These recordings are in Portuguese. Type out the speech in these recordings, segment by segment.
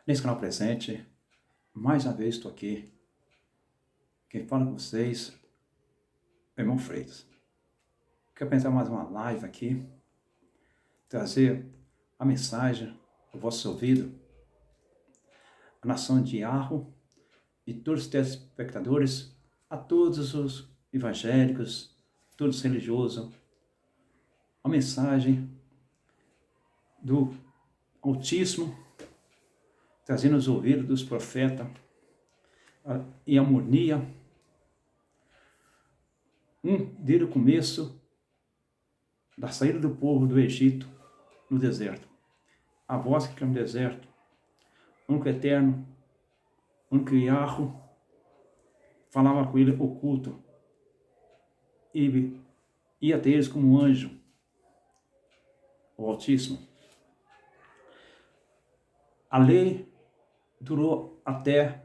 Nesse canal presente, mais uma vez estou aqui. Quem fala com vocês é o irmão Freitas. Quero pensar mais uma live aqui, trazer a mensagem ao vosso ouvido, a nação de Arro e todos os telespectadores, a todos os evangélicos, todos os religiosos, a mensagem do Altíssimo, trazendo os ouvidos dos profetas em harmonia, desde o começo da saída do povo do Egito no deserto. A voz que clama no deserto, único eterno, único Yahweh, falava com ele oculto e ia até eles como um anjo, o Altíssimo. A lei durou até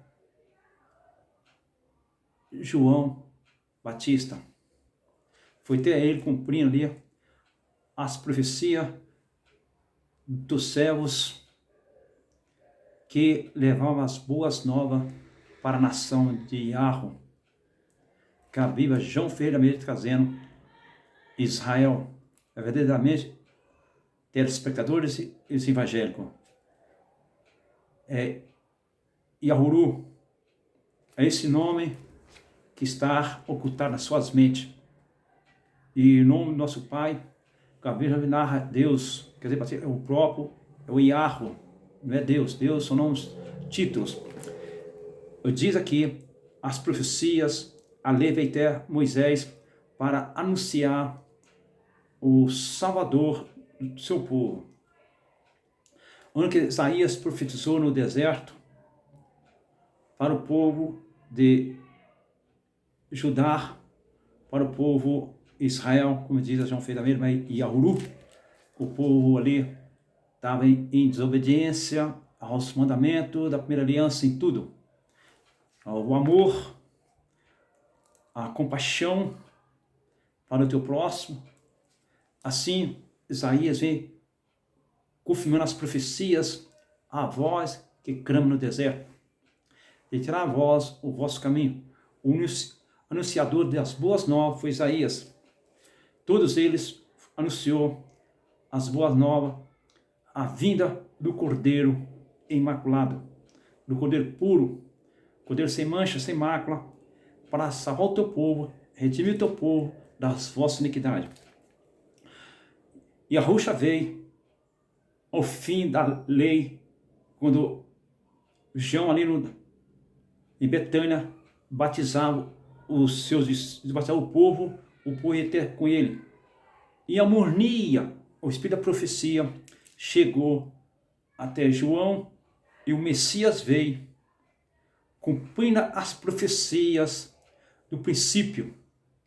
João Batista. Foi até ele cumprindo ali as profecias dos servos que levavam as boas novas para a nação de Arro. Que a Bíblia João Ferreira mesmo trazendo Israel, é verdadeiramente telespectadores e os evangélicos. Yahuru é esse nome que está ocultado nas suas mentes. E em nome do nosso Pai, que a Bíblia narra Deus, quer dizer, é o próprio, é o Yahweh, não é Deus. Deus são nomes, títulos. Diz aqui as profecias, a lei veio até Moisés para anunciar o Salvador do seu povo. Onde Isaías profetizou no deserto para o povo de Judá, para o povo Israel, como diz a João Ferreira mesmo, Yahuru. O povo ali estava em desobediência aos mandamentos da primeira aliança em tudo. O amor, a compaixão para o teu próximo. Assim, Isaías vem confirmando as profecias, a voz que clama no deserto. E terá a voz o vosso caminho. O anunciador das boas novas foi Isaías. Todos eles anunciou as boas novas, a vinda do Cordeiro imaculado, do Cordeiro puro, Cordeiro sem mancha, sem mácula, para salvar o teu povo, redimir o teu povo das vossas iniquidades. E a Rocha veio ao fim da lei, quando João ali em Betânia batizava os seus, batizava o povo ia ter com ele. E a mornia, o espírito da profecia, chegou até João e o Messias veio, cumprindo as profecias do princípio.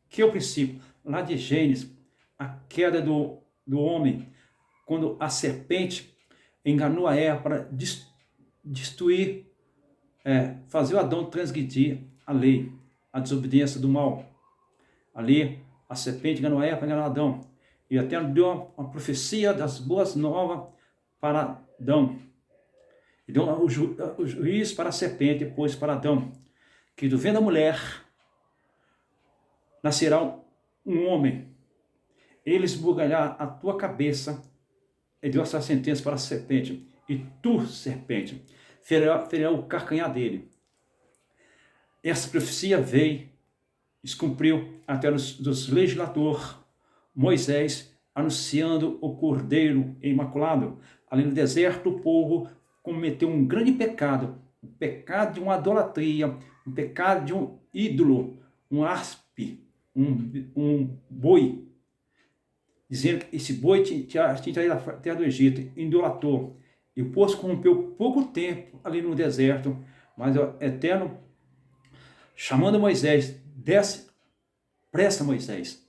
Que é o princípio? Lá de Gênesis, a queda do homem, quando a serpente enganou a Eva para destruir, fazer o Adão transgredir a lei, a desobediência do mal. Ali, a serpente enganou a Eva para enganar Adão. E até deu uma profecia das boas novas para Adão. E deu o juiz para a serpente, depois para Adão. Que do vento da mulher nascerá um homem. Ele esbugalhará a tua cabeça. E deu essa sentença para a serpente. E tu, serpente, ferirá o carcanhar dele. Essa profecia veio, se cumpriu até dos legisladores, Moisés anunciando o Cordeiro imaculado. Ali no deserto, o povo cometeu um grande pecado, o pecado de uma idolatria, um pecado de um ídolo, um aspe, um boi, dizendo que esse boi tinha traído a terra do Egito, idolatrou. E o povo se corrompeu pouco tempo ali no deserto, mas o Eterno, chamando Moisés, desce, presta Moisés,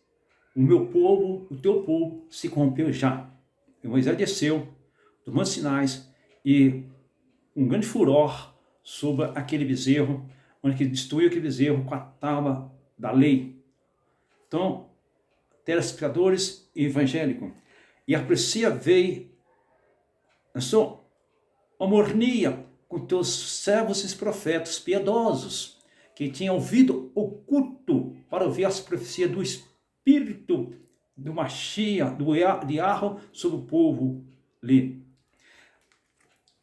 o meu povo, o teu povo se corrompeu já. E Moisés desceu do Monte Sinai e um grande furor sobre aquele bezerro, onde ele destruiu aquele bezerro com a tábua da lei. Então, telespectadores e evangélicos, e a profecia veio, lançou a mornia com teus servos e profetas piedosos, que tinham ouvido o culto para ouvir as profecias do Espírito do Mashiach, de Yahweh sobre o povo ali.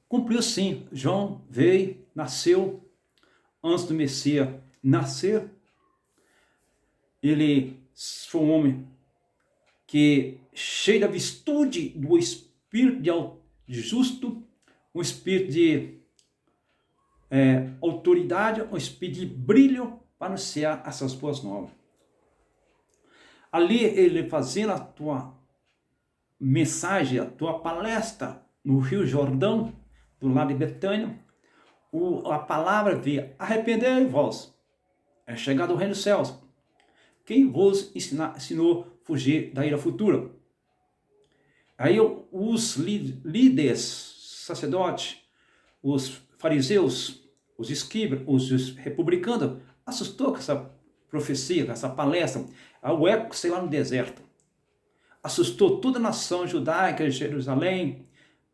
Cumpriu sim, João veio, nasceu, antes do Messias nascer. Ele foi um homem que cheio da virtude do Espírito de justo, um espírito de autoridade, um espírito de brilho para anunciar essas boas novas. Ali ele fazendo a tua mensagem, a tua palestra no Rio Jordão, do lado de Betânia, a palavra veio: arrependei-vos, é chegado o reino dos céus. Quem vos ensinou a fugir da ira futura? Aí os líderes, sacerdotes, os fariseus, os escribas, os republicanos, assustou com essa profecia, com essa palestra, ao eco, sei lá, no deserto. Assustou toda a nação judaica de Jerusalém,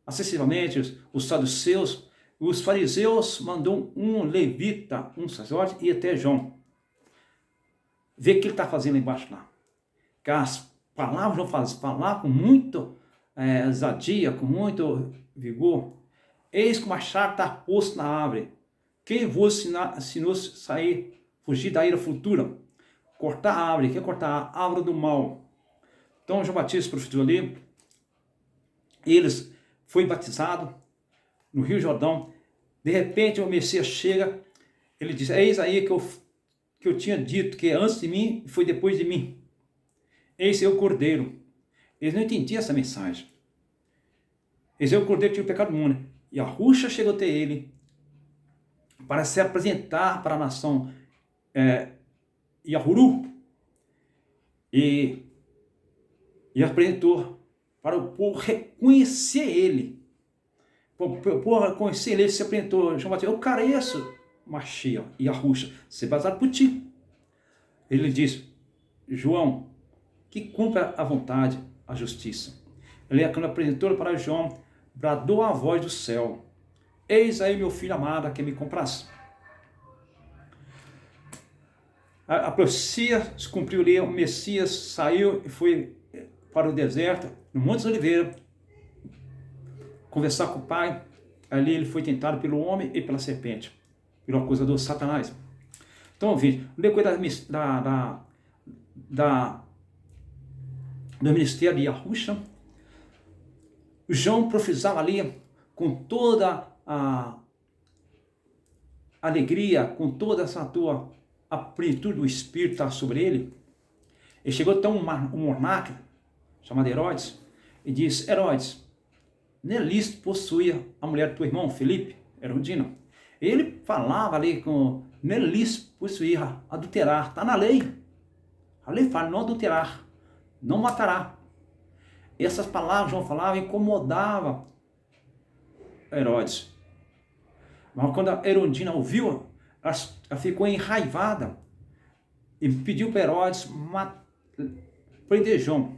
acessivamente os saduceus. Os fariseus mandou um levita, um sacerdote, e até João, ver o que ele está fazendo embaixo lá. Que as palavras vão falar com muito ousadia, com muito vigor. Eis que uma chave está posta na árvore. Quem vos ensinou a sair, fugir da ira futura? Cortar a árvore. Quem cortar a árvore do mal? Então João Batista profetizou ali. Eles foi batizado no Rio Jordão. De repente o Messias chega. Ele diz: eis aí que eu tinha dito, que é antes de mim e foi depois de mim. Esse é o Cordeiro. Eles não entendiam essa mensagem. Esse é o Cordeiro que tinha o pecado do mundo. E a Ruxa chegou até ele para se apresentar para a nação Yahuru. E apresentou para o povo reconhecer ele. Para o povo reconhecer ele, se apresentou. João Batista: eu careço, Mashiach e a Ruxa, ser batizado por ti. Ele diz: João, que cumpra a vontade, a justiça. Ele, quando apresentou para João, bradou a voz do céu: eis aí meu filho amado, que me comprasse. A profecia se cumpriu ali. O Messias saiu e foi para o deserto, no Monte dos Oliveiras, conversar com o Pai. Ali ele foi tentado pelo homem e pela serpente, pelo acusador Satanás. Então, ouvinte, no decorrer do ministério de Yahusha, João profetizava ali com toda a alegria, com toda essa a plenitude do Espírito sobre ele. Ele chegou até um monarca chamado Herodes e disse: Herodes, nelis possuía a mulher do teu irmão Felipe, Herodina. Ele falava ali com nelis possuía, adulterar, está na lei. A lei fala: não adulterar, não matará. Essas palavras João falava incomodava Herodes. Mas quando a Herodina ouviu, ela ficou enraivada e pediu para Herodes prender João.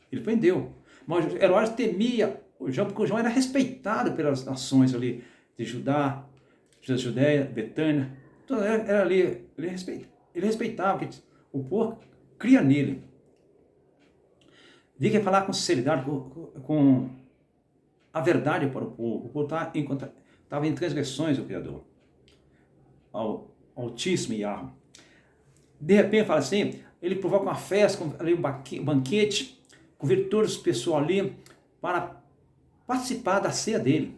Ele prendeu. Mas Herodes temia o João, porque o João era respeitado pelas nações ali de Judá, Judéia, Betânia. Então era ali, ele respeitava, porque o povo cria nele. Vi que falar com sinceridade, com a verdade para o povo. O povo estava em transgressões ao Criador, ao Altíssimo Yahweh. De repente, fala assim, ele provoca uma festa, ali um banquete, convida todos os pessoal ali para participar da ceia dele.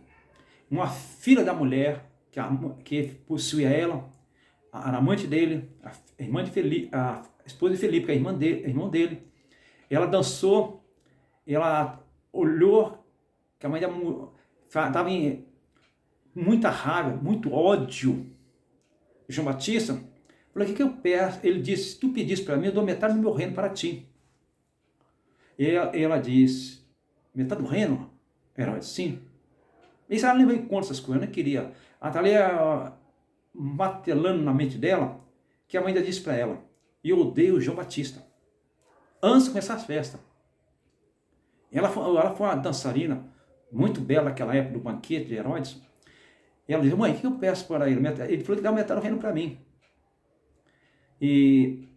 Uma filha da mulher, que possuía ela, a amante dele, a irmã de Felipe, a esposa de Felipe, que é irmão dele, ela dançou, ela olhou, que a mãe estava em muita raiva, muito ódio. João Batista falou: o que eu peço? Ele disse: se tu pedisse para mim, eu dou metade do meu reino para ti. E ela disse: metade do reino? Herodes: sim. Isso ela levou em conta essas coisas, eu não queria. Ela está ali martelando na mente dela, que a mãe ainda disse para ela: eu odeio João Batista. Antes de começar as festas. Ela foi uma dançarina muito bela naquela época do banquete de Herodes. E ela disse, mãe, o que eu peço para ele? Ele falou que dá metade do reino para mim. E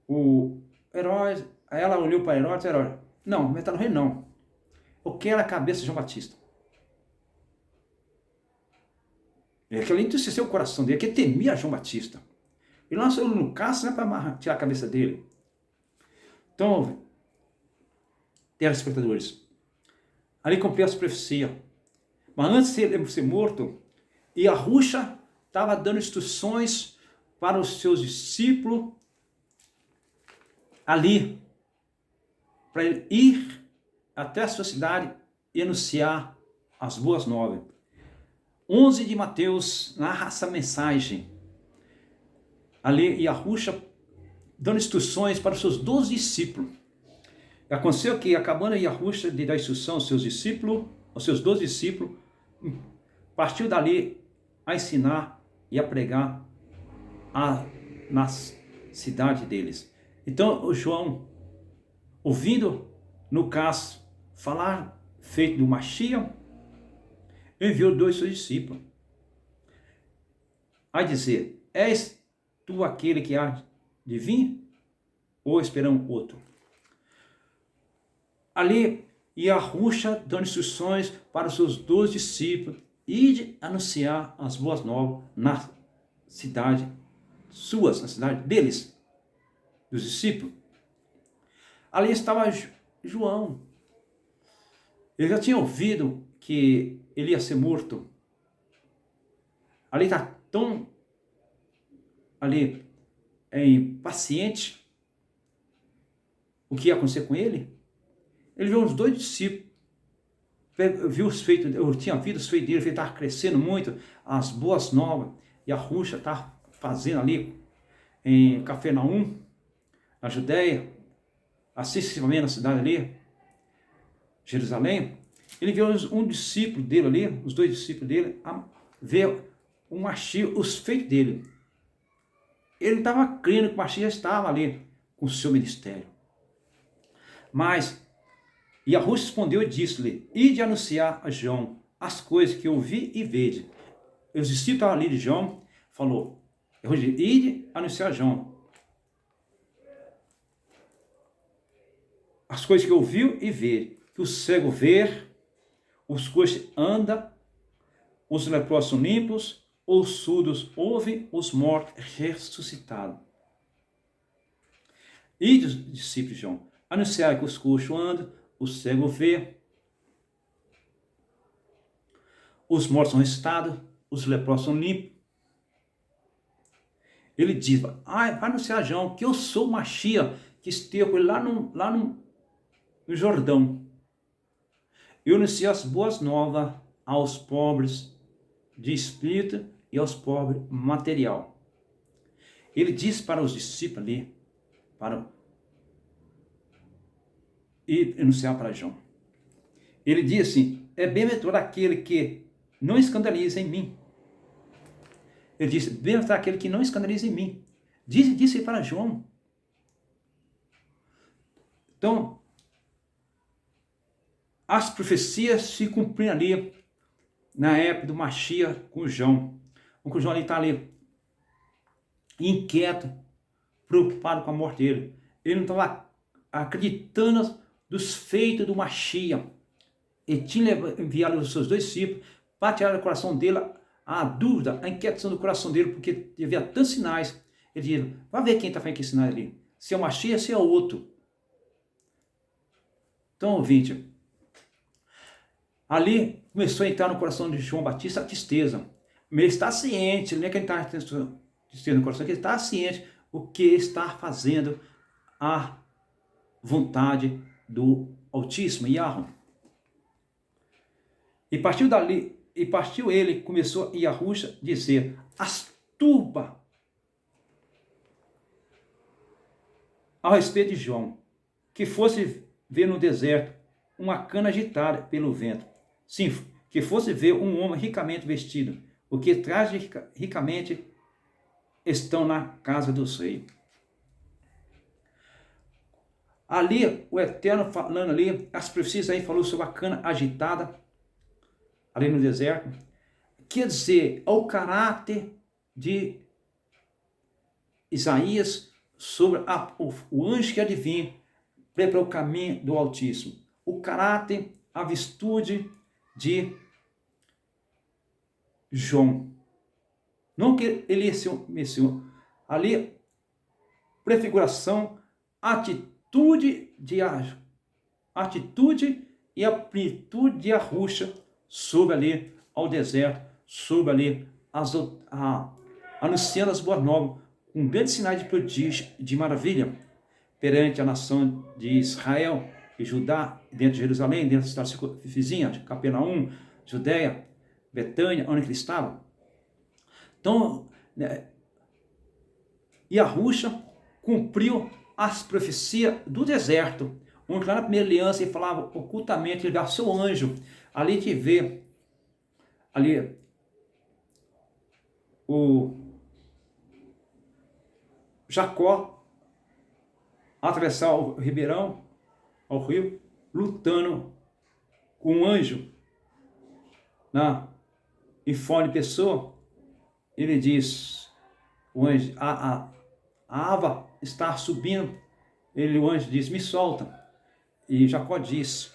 o Herodes, aí ela olhou para Herodes e Herodes, não, metade do reino não. Eu quero a cabeça de João Batista. Aquilo entristeceu o coração dele, que temia João Batista. Ele lançou ele no caço, né, para tirar a cabeça dele. Então, telespectadores, ali cumpriu as profecias. Mas antes de ele ser morto, Yahusha estava dando instruções para os seus discípulos ali, para ele ir até a sua cidade e anunciar as boas novas. 11 de Mateus narra essa mensagem. Ali, Yahusha dando instruções para os seus 12 discípulos. Aconteceu que, acabando Yahusha de dar instrução aos seus discípulos, aos seus 12 discípulos, partiu dali a ensinar e a pregar na cidade deles. Então, o João, ouvindo no caso falar feito do Mashiach, enviou 2 seus discípulos a dizer, és tu aquele que há de vir, ou esperamos outro? Ali, Yahusha dando instruções para os seus 12 discípulos e de anunciar as boas novas na cidade suas, na cidade deles, dos discípulos. Ali estava João. Ele já tinha ouvido que ele ia ser morto. Ali está tão impaciente o que ia acontecer com ele. Ele viu os 2 discípulos, viu os feitos, eu tinha visto os feitos dele, ele estava crescendo muito, as boas novas, e a Yahusha estava fazendo ali em Cafarnaum, na Judéia, acessivamente na cidade ali, Jerusalém. Ele viu um discípulo dele ali, os 2 discípulos dele, ver o Mashiach, os feitos dele. Ele estava crendo que o Mashiach estava ali com o seu ministério. Mas Yahusha respondeu e disse-lhe, ide anunciar a João as coisas que eu vi e vede. Os discípulos estavam ali de João, falou, ide anunciar a João as coisas que eu vi e vede, que o cego vê, os coxos andam, os leprosos são limpos, os surdos ouvem, os mortos ressuscitados. Ide, os discípulos de João, anunciar que os coxos andam, o cego vê, os mortos são ressuscitados, os leprosos são limpos. Ele diz, vai anunciar a João que eu sou o Mashiach, que esteve lá no Jordão. Eu anuncio as boas novas aos pobres de espírito e aos pobres material. Ele diz para os discípulos ali, e anunciar para João. Ele diz assim, é bem-aventurado aquele que não escandaliza em mim. Ele disse, bem-aventurado aquele que não escandaliza em mim. Disse para João. Então, as profecias se cumpriram ali, na época do Mashiach com João. O João ali está ali, inquieto, preocupado com a morte dele. Ele não estava acreditando dos feitos do Mashiach. Ele tinha enviado os seus 2 discípulos para tirar do coração dele a dúvida, a inquietação do coração dele, porque havia tantos sinais. Ele disse, vai ver quem está fazendo aquele sinal ali. Se é o Mashiach, se é o outro. Então, ouvinte, ali começou a entrar no coração de João Batista a tristeza. Ele está ciente, não é que ele está tristeza no coração, que ele está ciente o que está fazendo a vontade do Altíssimo, Yahweh. E partiu ele, começou Yahusha a dizer, asturba ao respeito de João, que fosse ver no deserto uma cana agitada pelo vento. Sim, que fosse ver um homem ricamente vestido, o que traz ricamente estão na casa do rei. Ali, o Eterno falando ali, as profecias aí falou sobre a cana agitada, ali no deserto. quer dizer, é o caráter de Isaías sobre o anjo que adivinha prepara o caminho do Altíssimo. O caráter, a virtude de João. Não que ele é seu Messias. Ali, prefiguração, atitude e a plenitude de Arruxa sobre ali ao deserto, sobre ali anunciando as boas novas, com grandes sinais de prodígio, de maravilha, perante a nação de Israel e Judá, dentro de Jerusalém, dentro das cidades vizinhas, Capernaum, Judéia, Betânia, onde ele estava. Então, e Arruxa cumpriu as profecias do deserto, onde lá na primeira aliança ele falava ocultamente, ele dá seu anjo, ali te vê, ali o Jacó atravessar o ribeirão, ao rio, lutando com um anjo em forma de pessoa. Ele diz, o anjo, a Ava está subindo. O anjo diz, me solta. E Jacó diz,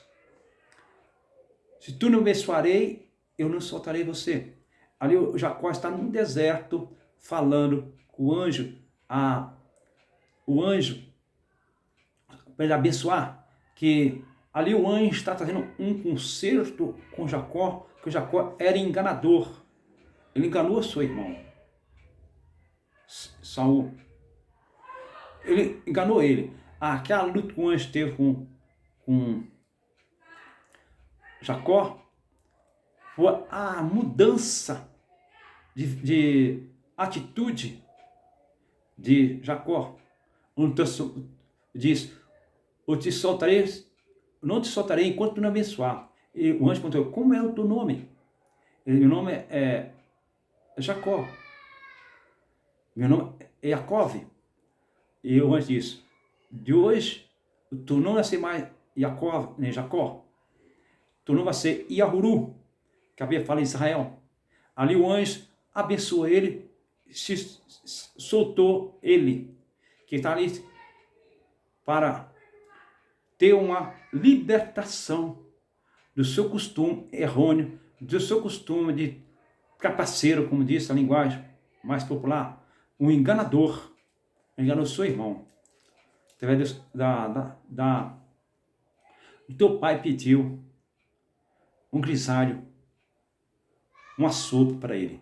se tu não me abençoarei, eu não soltarei você. Ali o Jacó está no deserto, falando com o anjo, para ele abençoar, que ali o anjo está trazendo um concerto com Jacó, que o Jacó era enganador. Ele enganou seu irmão, Saul. Ele enganou ele. Aquela luta que o anjo teve com Jacó foi a mudança de atitude de Jacó. Diz, eu te soltarei, não te soltarei enquanto tu não abençoar. E o anjo perguntou, como é o teu nome? Meu nome é Jacó. Meu nome é Jacov. E o anjo disse, de hoje tu não vai ser mais Jacó, nem Jacó. Tu não vai ser Iahuru, que havia falado em Israel. Ali o anjo abençoou ele, soltou ele, que está ali para ter uma libertação do seu costume errôneo, do seu costume de trapaceiro, como diz a linguagem mais popular, um enganador, enganou seu irmão. Através o teu pai pediu um grisalho, uma sopa para ele.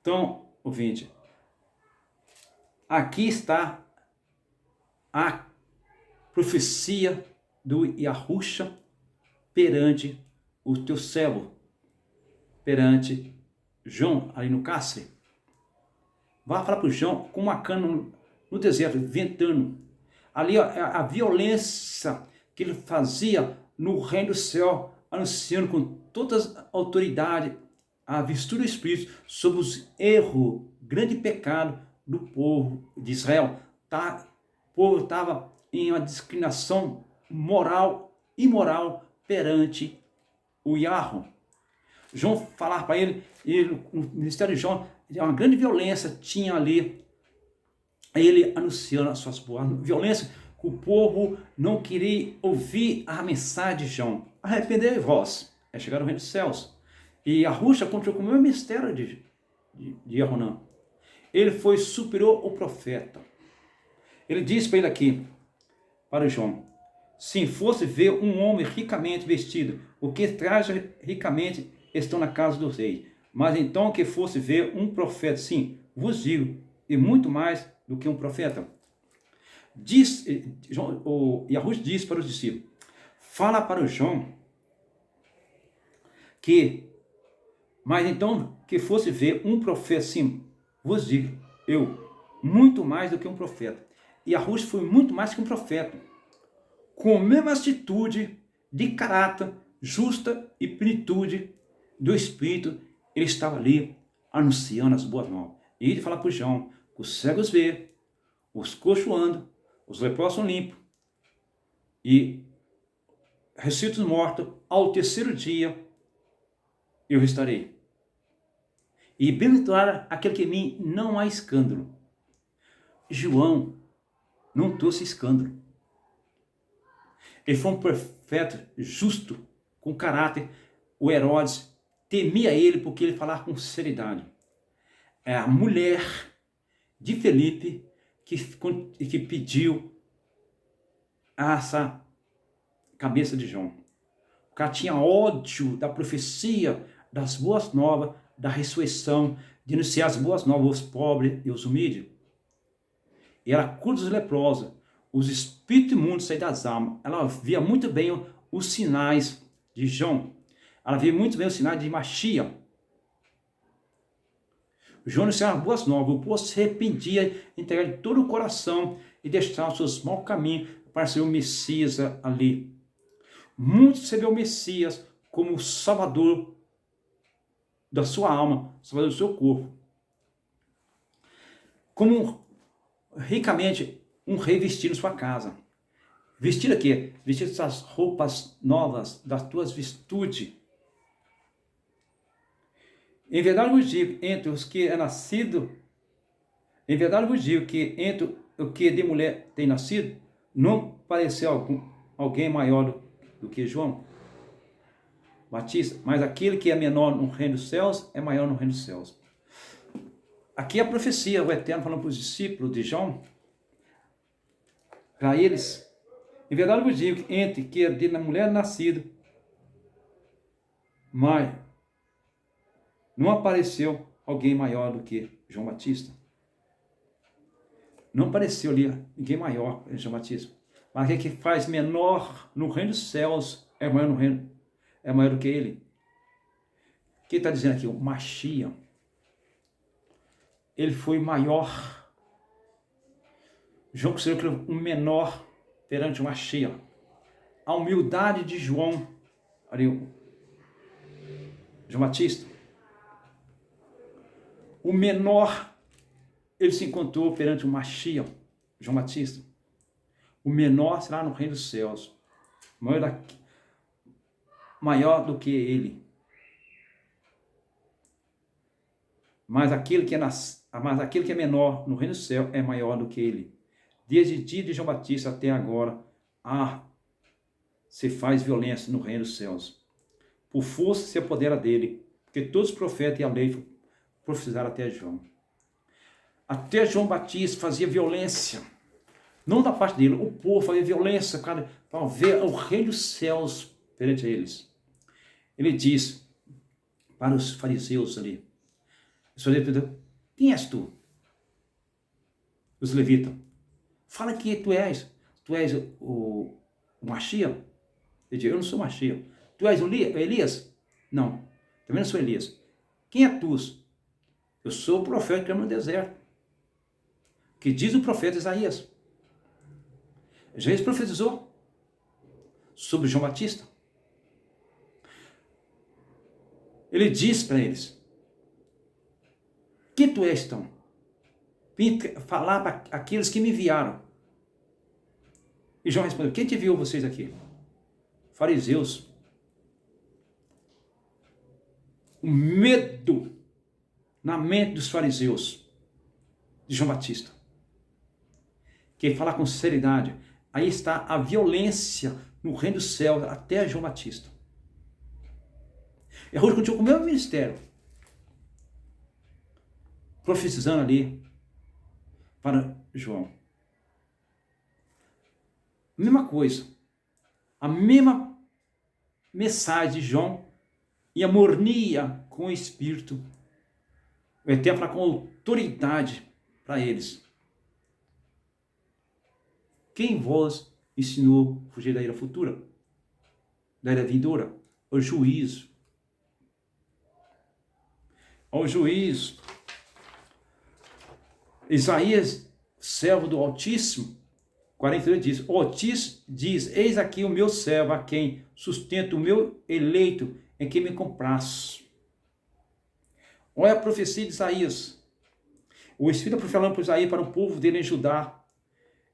Então, ouvinte, aqui está a profecia do Yahusha perante o teu servo, perante João, ali no cárcere. Vai falar para o João com uma cana no deserto, ventando. Ali a violência que ele fazia no reino do céu, anunciando com toda a autoridade a virtude do Espírito sobre os erros, grande pecado do povo de Israel. O povo estava em uma discriminação moral, imoral, perante o Yahweh. João falar para ele, no ministério de João, uma grande violência tinha ali, ele anunciando as suas boas, violência que o povo não queria ouvir a mensagem de João. Arrependei vós, é chegar no reino dos céus. E Arruxa continuou com o mesmo mistério de Yahuná. Ele foi superior ao profeta. Ele diz para ele aqui, para João, se fosse ver um homem ricamente vestido, o que traz ricamente estão na casa do rei. Mas então que fosse ver um profeta, sim, vos digo, e muito mais do que um profeta. Yahus disse para os discípulos, fala para o João que, mas então que fosse ver um profeta, sim, vos digo, eu, muito mais do que um profeta. E Yahus foi muito mais que um profeta, com a mesma atitude de caráter, justa e plenitude do Espírito, ele estava ali anunciando as boas novas. E ele fala para o João, os cegos vê, os coxos andam, os leprosos são limpos, e ressuscitam os mortos, ao terceiro dia eu restarei. E bem-aventurado aquele que em mim não há escândalo. João não trouxe escândalo. Ele foi um profeta justo, com caráter. O Herodes temia ele porque ele falava com sinceridade. É a mulher de Felipe que pediu essa cabeça de João. O cara tinha ódio da profecia, das boas novas, da ressurreição, de anunciar as boas novas aos pobres e aos humildes. E ela cura dos leprosos, os espíritos imundos saíram das almas. Ela via muito bem os sinais de João. Ela via muito bem os sinais de Machia. João anunciava as boas novas, o povo se arrependia, entregava de todo o coração e deixava os seus maus caminhos para ser o Messias ali. Muitos receberam o Messias como o Salvador da sua alma, Salvador do seu corpo. Como ricamente um rei vestido em sua casa. Vestido aqui, vestido essas roupas novas das tuas virtudes. Em verdade vos digo, entre os que é nascido, em verdade vos digo que entre o que de mulher tem nascido, não pareceu alguém maior do que João Batista, mas aquele que é menor no reino dos céus é maior no reino dos céus. Aqui a profecia, o Eterno falando para os discípulos de João, para eles, em verdade vos digo que entre que é de mulher nascido, mas não apareceu alguém maior do que João Batista. Não apareceu ali ninguém maior que João Batista. Mas aquele que faz menor no reino dos céus é maior no reino, é maior do que ele. Quem está dizendo aqui? O Machia. Ele foi maior. João considerou um menor perante o Machia. A humildade de João, ali, João Batista. O menor, ele se encontrou perante o Machia, João Batista. O menor será no reino dos céus. Maior do que ele. Mas aquele que é menor no reino do céu é maior do que ele. Desde o dia de João Batista até agora, se faz violência no reino dos céus. Por força se apodera dele, porque todos os profetas e a lei profetizaram até João. Até João Batista fazia violência. Não da parte dele, o povo fazia violência para ver o reino dos céus perante eles. Ele diz para os fariseus ali, os fariseus perguntam, quem és tu? Os levitas, fala quem tu és. Tu és o Machia? Ele diz, eu não sou Machia. Tu és o Elias? Não, também não sou Elias. Quem é tu? Eu sou o profeta que clama no deserto. Que diz o profeta Isaías. Isaías profetizou sobre João Batista. Ele diz para eles, quem tu és então? Vim falar para aqueles que me enviaram. E João respondeu, quem te enviou vocês aqui? Fariseus. O medo na mente dos fariseus de João Batista. Quem fala com sinceridade, aí está a violência no reino do céu até João Batista. E hoje continua com o mesmo ministério, profetizando ali para João. Mesma coisa, a mesma mensagem de João em harmonia com o Espírito. O Eterno fala com autoridade para eles. Quem vos ensinou a fugir da ira futura? Da ira vindoura? O juízo. Ao juízo. Isaías, servo do Altíssimo, 42 diz, o Altíssimo diz, eis aqui o meu servo, a quem sustento o meu eleito, em quem me compraço. Olha a profecia de Isaías. O Espírito está falando para Isaías, para o povo dele em Judá,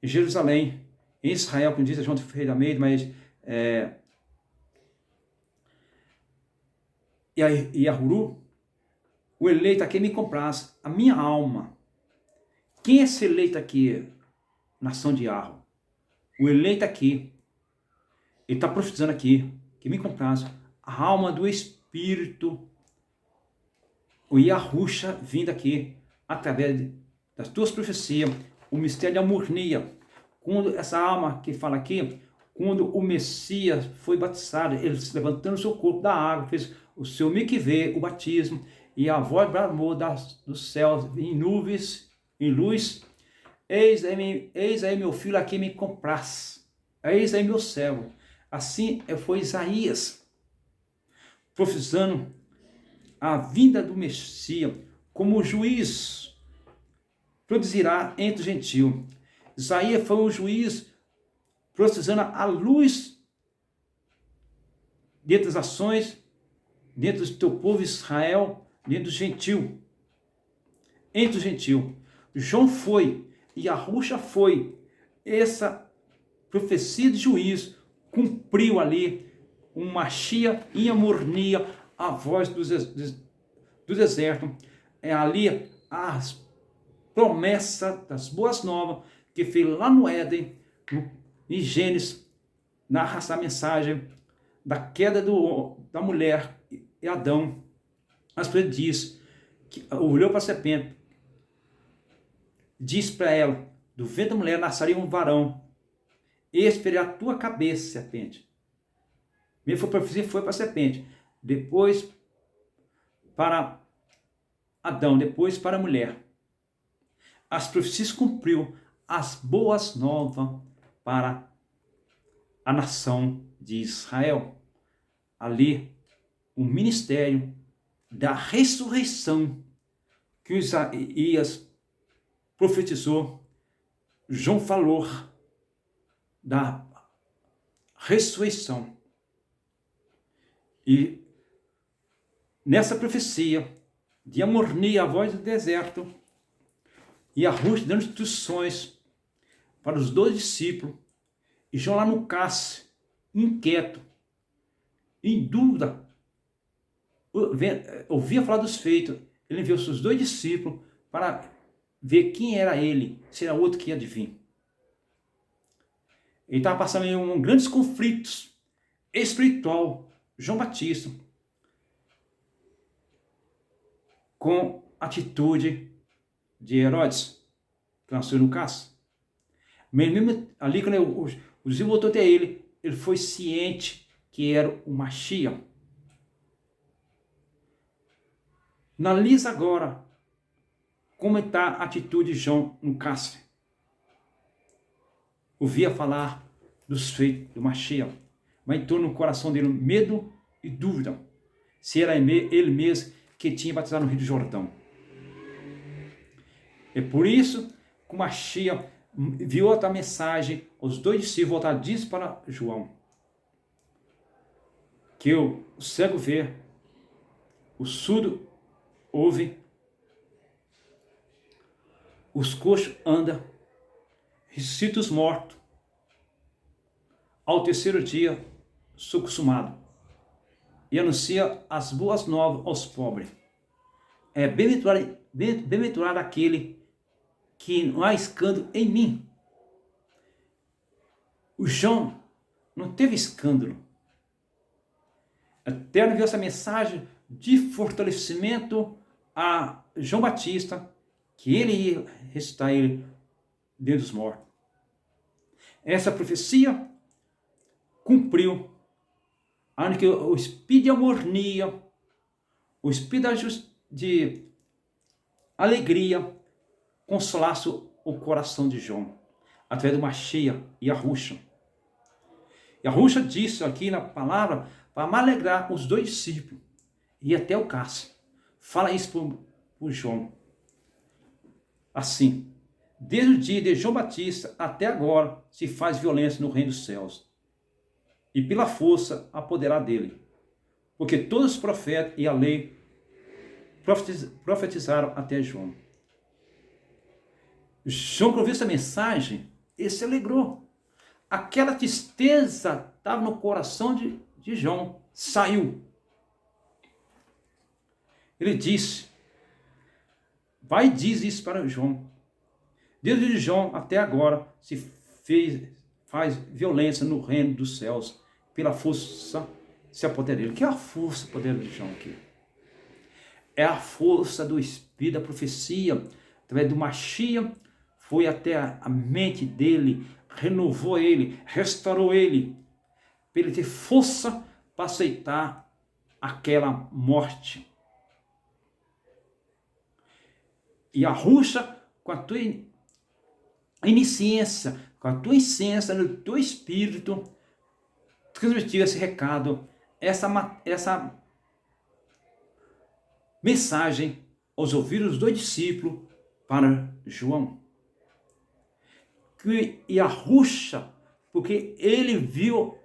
em Jerusalém, em Israel, como diz João de Ferreira da Meida, mas e Ahuru, o eleito a quem me compraz, a minha alma. Quem é esse eleito aqui? Nação de Arro. O eleito aqui, ele está profetizando aqui, que me compraz, a alma do Espírito, o Yahusha vindo aqui, através das tuas profecias, o mistério da mornia. Quando essa alma que fala aqui, quando o Messias foi batizado, ele se levantando o seu corpo da água, fez o seu mikvê, o batismo, e a voz bramou dos céus, em nuvens, em luz, eis aí meu filho, a quem me compraz, eis aí meu servo. Assim foi Isaías, profetizando a vinda do Messias, como juiz produzirá entre os gentios. Isaías foi um juiz profetizando a luz dentro das ações, dentro do teu povo Israel, dentro do gentil, entre os gentil. João foi, e Yahusha foi. Essa profecia de juízo cumpriu ali um Mashiach em harmonia, a voz do deserto. É ali as promessas das boas novas que fez lá no Éden, em Gênesis, narra essa mensagem da queda da mulher e Adão. Mas ele diz, que olhou para a serpente, diz para ela, do ventre da mulher nasceria um varão, esse ferirá a tua cabeça, serpente. Primeiro foi profecia, foi para a serpente, depois para Adão, depois para a mulher. As profecias cumpriu, as boas novas para a nação de Israel. Ali, o ministério da ressurreição que Isaías profetizou, João falou da ressurreição. E nessa profecia de harmonia, a voz do deserto, e a Ruth dando instruções para os 12 discípulos, e João lá no cálice, inquieto, em dúvida, ouvia falar dos feitos, ele enviou seus 2 discípulos para ver quem era ele, se era outro que ia vir. Ele estava passando em grandes conflitos espiritual, João Batista, com atitude de Herodes, que nasceu no cálice. Mesmo ali, quando o discípulo voltou até ele foi ciente que era o Mashiach. Analisa agora como está a atitude de João no cálice. Ouvia falar dos feitos do Mashiach, mas entrou no coração dele medo e dúvida se era ele mesmo que tinha batizado no Rio do Jordão. É por isso que o Mashiach viu outra mensagem, os 2 discípulos voltaram disso para João, que o cego vê, o surdo ouve, os coxos andam, ressuscita os mortos, ao 3º dia sou consumado, e anuncia as boas novas aos pobres. É bem-aventurado aquele que não há escândalo em mim. O João não teve escândalo. A Eterno viu essa mensagem de fortalecimento a João Batista, que ele ia ressuscitar ele dentre os mortos. Essa profecia cumpriu, onde que o espírito de harmonia, o espírito de alegria, consolasse o coração de João, através de Mashiach e Yahusha. Yahusha disse aqui na palavra, para me alegrar os 2 discípulos, e até o cálice. Fala isso para o João. Assim, desde o dia de João Batista até agora, se faz violência no reino dos céus, e pela força apoderar dele, porque todos os profetas e a lei profetizaram até João. João, quando ouviu essa mensagem, ele se alegrou. Aquela tristeza estava no coração de João, saiu. Ele disse, vai e diz isso para João. Desde João até agora faz violência no reino dos céus, pela força se apodera dele. O que é a força e poder de João aqui? É a força do Espírito da profecia, através do Mashiach, foi até a mente dele, renovou ele, restaurou ele, para ele ter força para aceitar aquela morte. E a Ruxa, com a tua onisciência, com a tua essência, no teu espírito, transmitiu esse recado, essa mensagem aos ouvidos dos dois discípulos para João. E a Ruxa, porque ele viu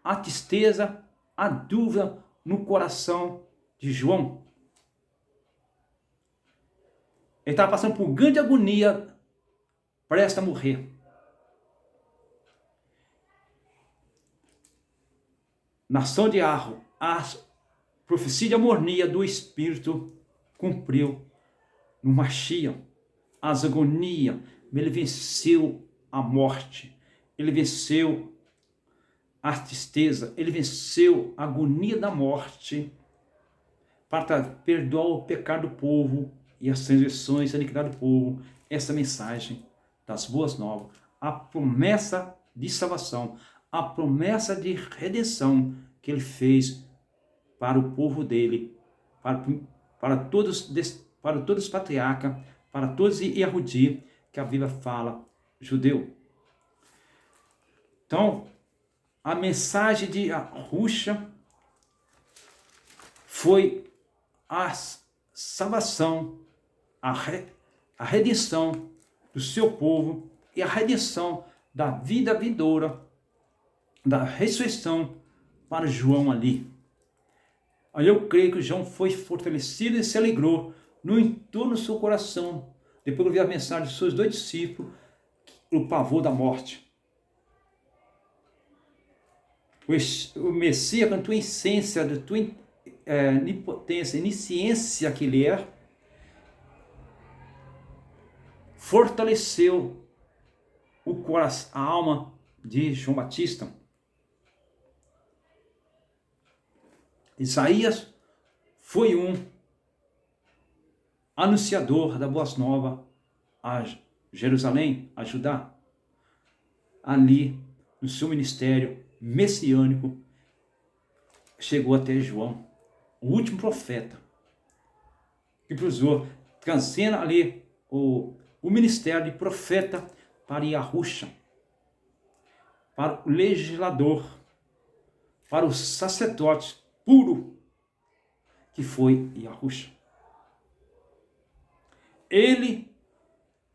a tristeza, a dúvida no coração de João. Ele estava passando por grande agonia, prestes a morrer. Nação de Arro, a profecia de harmonia do Espírito cumpriu no Mashiach, as agonias. Ele venceu a morte, ele venceu a tristeza, ele venceu a agonia da morte para perdoar o pecado do povo e as transgressões e iniquidade do povo. Essa mensagem das boas novas, a promessa de salvação, a promessa de redenção que ele fez para o povo dele, para todos os patriarcas, para todos os Yehudi, que a Bíblia fala, judeu. Então, a mensagem de Ruxa foi a salvação, a redenção do seu povo e a redenção da vida vindoura, da ressurreição para João ali. Aí eu creio que João foi fortalecido e se alegrou no entorno do seu coração, depois de ouvir a mensagem dos seus dois discípulos, o pavor da morte. O Messias, com a tua essência, a tua onipotência, onisciência que ele é, fortaleceu o coração, a alma de João Batista. Isaías foi um anunciador da boas novas a Jerusalém, a Judá. Ali, no seu ministério messiânico, chegou até João, o último profeta, que precisou trazendo ali o ministério de profeta para Yahusha, para o legislador, para o sacerdote puro, que foi Yahusha. Ele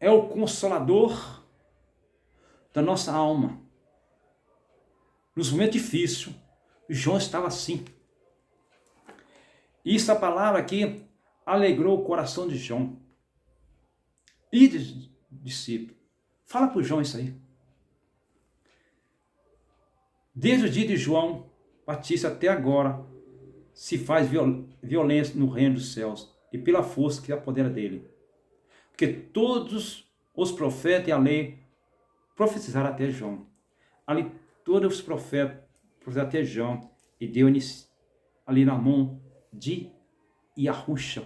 é o consolador da nossa alma. Nos momentos difíceis, João estava assim. E essa palavra aqui alegrou o coração de João e dos discípulos. Fala para o João isso aí. Desde o dia de João Batista até agora, se faz violência no reino dos céus e pela força que apodera dele. Porque todos os profetas e a lei profetizaram até João. Ali todos os profetas profetizaram até João e deu ali na mão de Yahusha,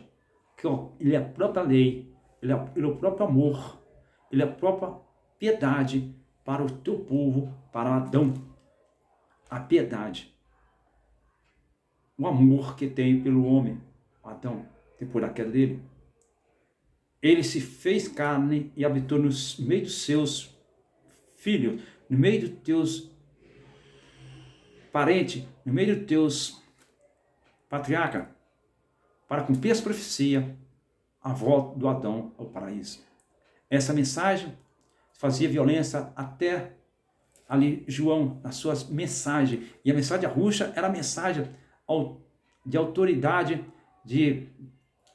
que ele é a própria lei, ele é o próprio amor, ele é a própria piedade para o teu povo, para Adão. A piedade. O amor que tem pelo homem, Adão, depois da queda dele. Ele se fez carne e habitou no meio dos seus filhos, no meio dos teus parentes, no meio dos teus patriarcas, para cumprir as profecias, a volta do Adão ao paraíso. Essa mensagem fazia violência até ali João, nas suas mensagens. E a mensagem de Ruxa era a mensagem de autoridade, de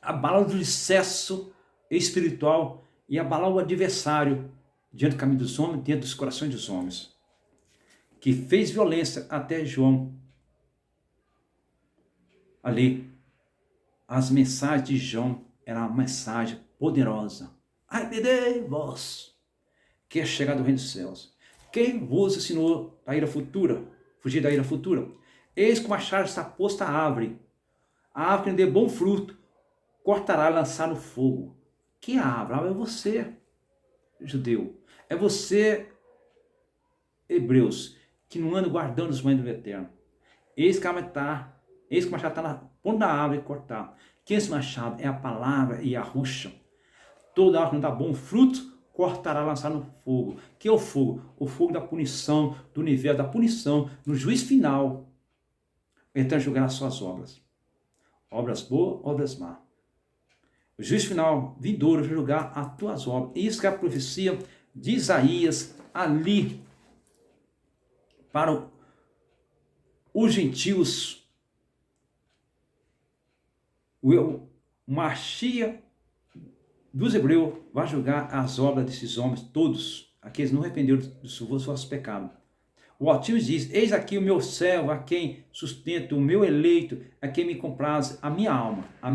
abalar o alicerce espiritual e abalar o adversário diante do caminho dos homens, dentro dos corações dos homens. Que fez violência até João. Ali, as mensagens de João era uma mensagem poderosa. Arrependei-vos, que é chegar do reino dos céus. Quem vos ensinou a ira futura? Fugir da ira futura? Eis que o machado está posto à árvore. A árvore que não dê bom fruto, cortará e lançar no fogo. Que árvore? A árvore é você, judeu. É você, hebreus, que não anda guardando os mandamentos do Eterno. Eis que o machado está na ponta da árvore e cortar. Que esse machado é a palavra e a rocha. Toda árvore que não dá bom fruto, cortará, lançar no fogo. Que é o fogo? O fogo da punição, do universo, da punição, no juízo final. O Eterno julgará as suas obras. Obras boas, obras más. O juízo final vindouro vai julgar as tuas obras. Isso que é a profecia de Isaías ali para os gentios. O Machia dos hebreus vai julgar as obras desses homens todos, aqueles que não arrependeram dos seus pecados. O Altíssimo diz: eis aqui o meu servo, a quem sustento, o meu eleito, a quem me compraz a minha alma, a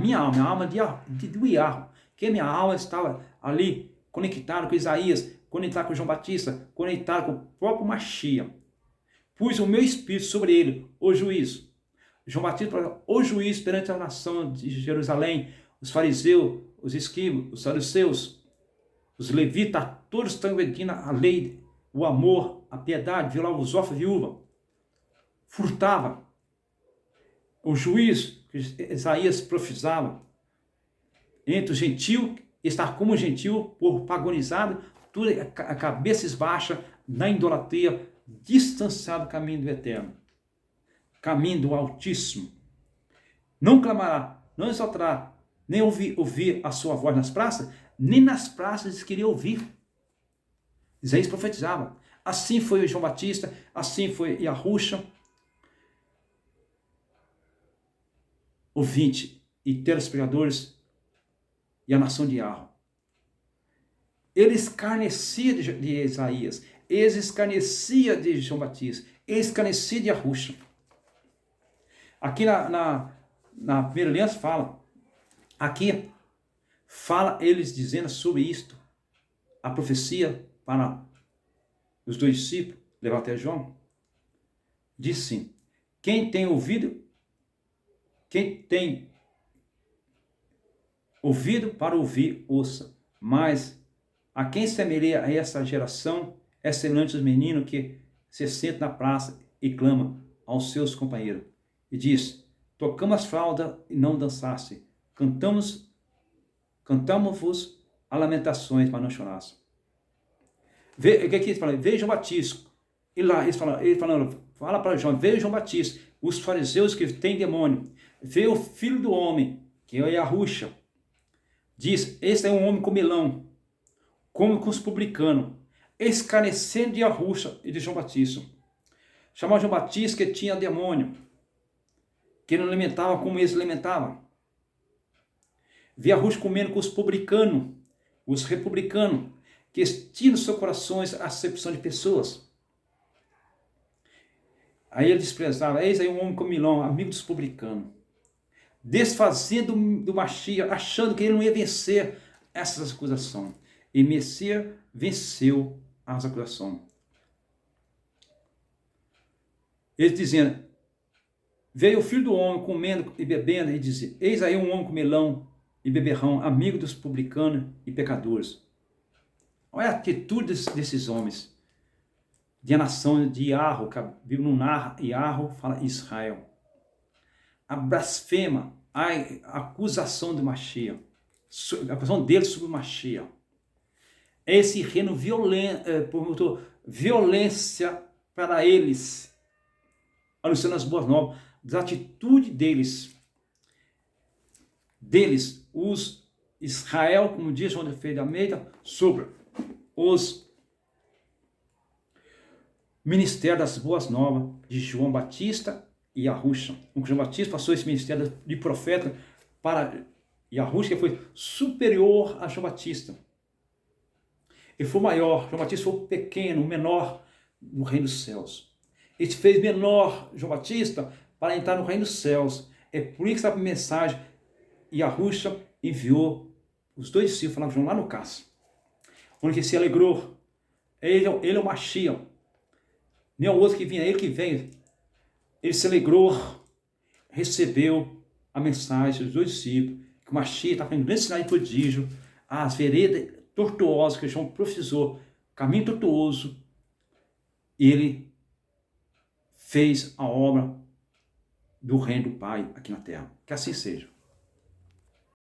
alma do Iarro, que a minha alma estava ali conectada com Isaías, conectada com João Batista, conectada com o próprio Machia. Pus o meu espírito sobre ele, o juízo. João Batista falou: o juiz perante a nação de Jerusalém, os fariseus, os escribas, os saduceus, os levitas, todos estão obedecendo a lei, o amor, a piedade, violava os órfãos e viúva, furtava. O juiz que Isaías profetizava entre o gentil, estar como gentil, por pagonizado, tudo a cabeça baixa, na idolatria, distanciado do caminho do Eterno, caminho do Altíssimo. Não clamará, não exaltará, nem ouvir a sua voz nas praças, nem nas praças eles queriam ouvir. Isaías profetizava. Assim foi João Batista, assim foi Yahusha. Ouvinte e telespectadores e a nação de Arro. Ele escarnecia de Isaías, ele escarnecia de João Batista, ele escarnecia de Yahusha. Aqui na primeira aliança aqui fala eles dizendo sobre isto, a profecia para os dois discípulos, levar até João, diz sim: quem tem ouvido para ouvir, ouça. Mas a quem semelha a essa geração é semelhante aos meninos que se sentam na praça e clamam aos seus companheiros. E diz: tocamos as flautas e não dançaste, cantamos-vos a lamentações, mas não choraste. O que aqui ele fala? Veja João Batista. E lá ele falando, fala para João: veja João Batista, os fariseus que têm demônio, vê o filho do homem, que é Yahusha, diz: esse é um homem comilão, come com os publicanos, escarnecendo de Yahusha e de João Batista. Chamava João Batista que tinha demônio, que não alimentava como eles alimentavam. Via Yahusha comendo com os publicanos, os republicanos, que tinham nos seus corações a acepção de pessoas. Aí ele desprezava: eis aí um homem comilão, amigo dos publicanos, desfazendo do Machia, achando que ele não ia vencer essas acusações. E Messias venceu as acusações. Ele dizendo: veio o filho do homem comendo e bebendo, e dizia: eis aí um homem comilão e beberrão, amigo dos publicanos e pecadores. Olha a atitude desses homens, de a nação de Iarro, que a Bíblia não narra Iarro, fala Israel. A blasfema, a acusação do Machia, a acusação dele sobre o Machia. É esse reino violência para eles, anunciando as boas novas, da atitude deles, os Israel, como diz João de Feira de Almeida, sobre os ministérios das boas novas de João Batista e Yahusha. O João Batista passou esse ministério de profeta para Yahusha, que foi superior a João Batista. Ele foi maior, João Batista foi pequeno, o menor no reino dos céus. Ele fez menor João Batista para entrar no reino dos céus. É por isso que essa mensagem, E a Rússia enviou os 2 discípulos, falaram, vão lá no Cássio, onde se alegrou. Ele é o Mashiach, nem o outro que vinha, ele que vem. Ele se alegrou, recebeu a mensagem dos 2 discípulos, que o Mashiach está fazendo grande sinal de prodígio, as veredas tortuosas que João profetizou, caminho tortuoso, ele fez a obra do reino do Pai aqui na terra. Que assim seja.